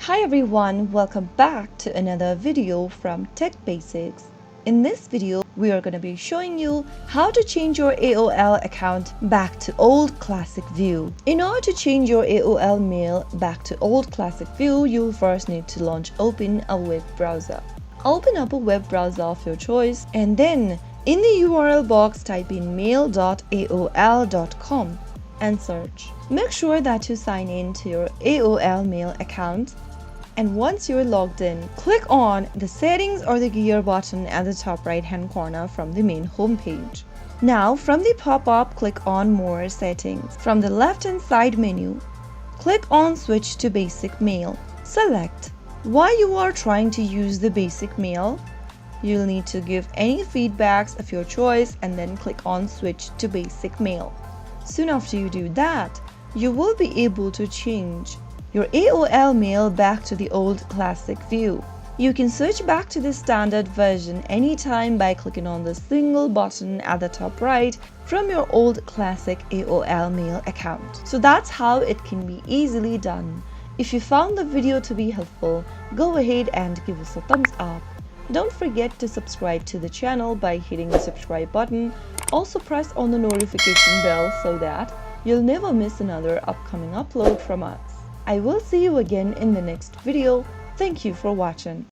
Hi everyone, welcome back to another video from Tech Basics. In this video, we are going to be showing you how to change your AOL account back to old classic view. In order to change your AOL Mail back to old classic view, you'll first need to open a web browser. Open up a web browser of your choice and then in the URL box type in mail.aol.com and search. Make sure that you sign in to your AOL Mail account. And once you're logged in, click on the settings or the gear button at the top right hand corner from the main home page. Now from the pop-up, click on More Settings. From the left hand side menu, click on Switch to Basic Mail. Select why you are trying to use the basic mail. You'll need to give any feedbacks of your choice and then click on Switch to Basic Mail. Soon after you do that, you will be able to change your AOL Mail back to the old classic view. You can switch back to the standard version anytime by clicking on the single button at the top right from your old classic AOL Mail account. So that's how it can be easily done. If you found the video to be helpful, go ahead and give us a thumbs up. Don't forget to subscribe to the channel by hitting the subscribe button. Also press on the notification bell so that you'll never miss another upcoming upload from us. I will see you again in the next video. Thank you for watching.